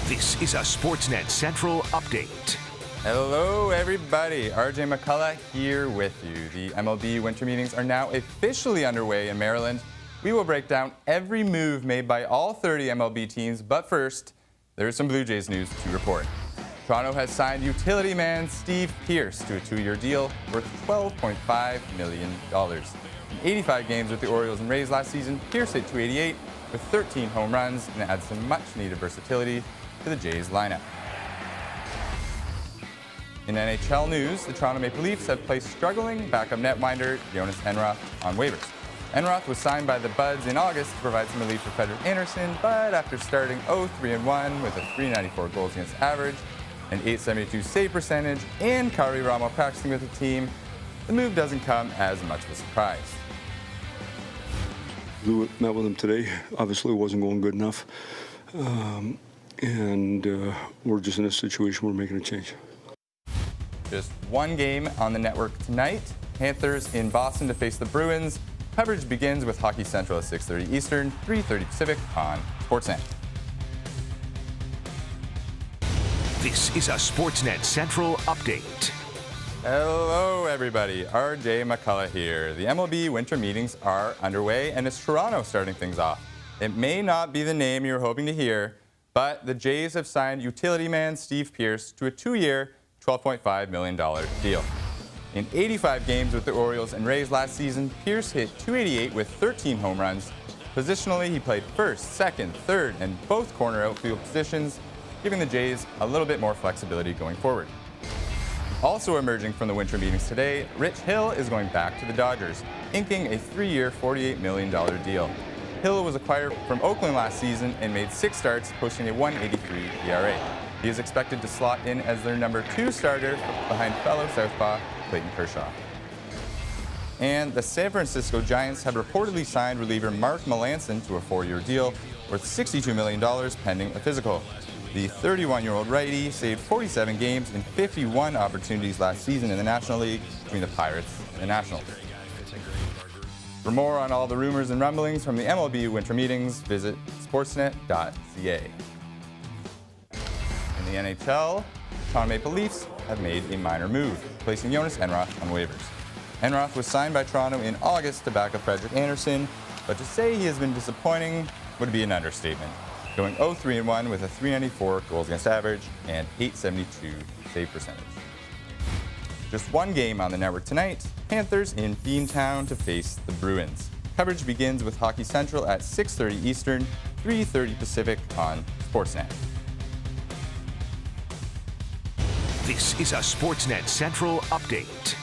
This is a Sportsnet Central update. Hello, everybody. RJ McCullough here with you. The MLB Winter Meetings are now officially underway in Maryland. We will break down every move made by all 30 MLB teams, but first, there is some Blue Jays news to report. Toronto has signed utility man Steve Pearce to a 2-year deal worth $12.5 million. In 85 games with the Orioles and Rays last season, Pearce hit .288 with 13 home runs and adds some much-needed versatility to the Jays lineup. In NHL news, the Toronto Maple Leafs have placed struggling backup netminder Jonas Enroth on waivers. Enroth was signed by the Buds in August to provide some relief for Frederik Andersen, but after starting 0-3-1 with a .394 goals against average, an .872 save percentage, and Kari Ramo practicing with the team, the move doesn't come as much of a surprise. Lou met with him today. Obviously, it wasn't going good enough. We're just in a situation where we're making a change. Just one game on the network tonight. Panthers in Boston to face the Bruins. Coverage begins with Hockey Central at 6:30 Eastern, 3:30 Pacific on Sportsnet. This is a Sportsnet Central update. Hello, everybody. RJ McCullough here. The MLB Winter Meetings are underway, and it's Toronto starting things off. It may not be the name you're hoping to hear, but the Jays have signed utility man Steve Pearce to a 2-year, $12.5 million deal. In 85 games with the Orioles and Rays last season, Pearce hit .288 with 13 home runs. Positionally, he played first, second, third, and both corner outfield positions, giving the Jays a little bit more flexibility going forward. Also emerging from the Winter Meetings today, Rich Hill is going back to the Dodgers, inking a 3-year, $48 million deal. Hill was acquired from Oakland last season and made 6 starts, posting a .183 ERA. He is expected to slot in as their number 2 starter behind fellow southpaw Clayton Kershaw. And the San Francisco Giants have reportedly signed reliever Mark Melancon to a 4-year deal worth $62 million pending a physical. The 31-year-old righty saved 47 games in 51 opportunities last season in the National League between the Pirates and the Nationals. For more on all the rumors and rumblings from the MLB Winter Meetings, visit sportsnet.ca. In the NHL, the Toronto Maple Leafs have made a minor move, placing Jonas Enroth on waivers. Enroth was signed by Toronto in August to back up Frederik Andersen, but to say he has been disappointing would be an understatement, going 0-3-1 with a .394 goals against average and .872 save percentage. Just one game on the network tonight, Panthers in Beantown to face the Bruins. Coverage begins with Hockey Central at 6:30 Eastern, 3:30 Pacific on Sportsnet. This is a Sportsnet Central update.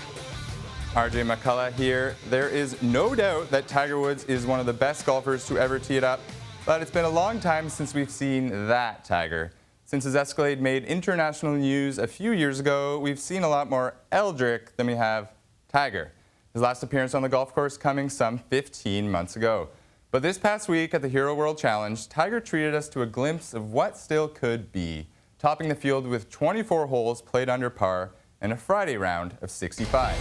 RJ McCullough here. There is no doubt that Tiger Woods is one of the best golfers to ever tee it up, but it's been a long time since we've seen that Tiger. Since his Escalade made international news a few years ago, we've seen a lot more Eldrick than we have Tiger. His last appearance on the golf course coming some 15 months ago. But this past week at the Hero World Challenge, Tiger treated us to a glimpse of what still could be, topping the field with 24 holes played under par and a Friday round of 65.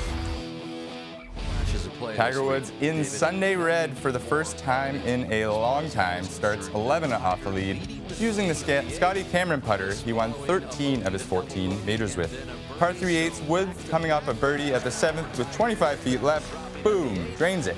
Tiger Woods in Sunday red for the first time in a long time, starts 11 off the lead. Using the Scotty Cameron putter, he won 13 of his 14 majors with. Par 3/8, Woods coming off a birdie at the 7th with 25 feet left. Boom, drains it.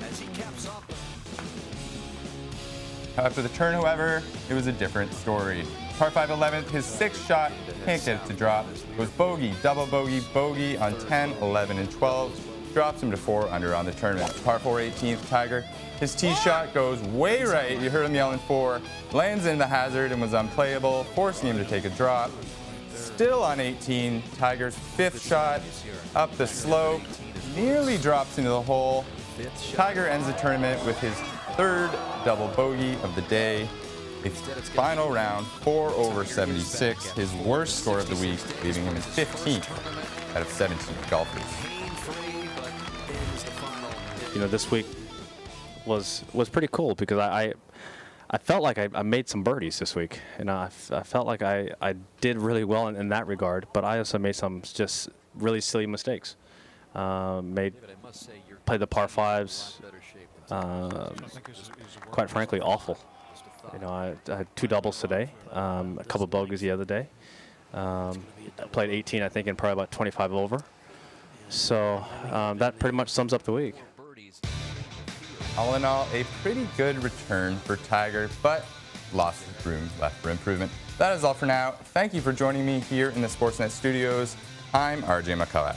After the turn, however, it was a different story. Par 5 11th, his 6th shot, can't get it to drop. It was bogey, double bogey, bogey on 10, 11, and 12. Drops him to 4 under on the tournament. Par 4 18th, Tiger. His tee shot goes way right. You heard him yelling 4. Lands in the hazard and was unplayable, forcing him to take a drop. Still on 18, Tiger's 5th shot up the slope. Nearly drops into the hole. Tiger ends the tournament with his 3rd double bogey of the day. Its final round, 4 over 76, his worst score of the week, leaving him in 15th out of 17 golfers. You know, this week was pretty cool because I felt like I made some birdies this week, and I felt like I did really well in that regard, but I also made some just really silly mistakes. Played the par 5s, quite frankly, awful. You know, I had 2 doubles today, a couple bogeys the other day. I played 18, I think, and probably about 25 over. So that pretty much sums up the week. All in all, a pretty good return for Tiger, but lots of room left for improvement. That is all for now. Thank you for joining me here in the Sportsnet studios. I'm RJ McCullough.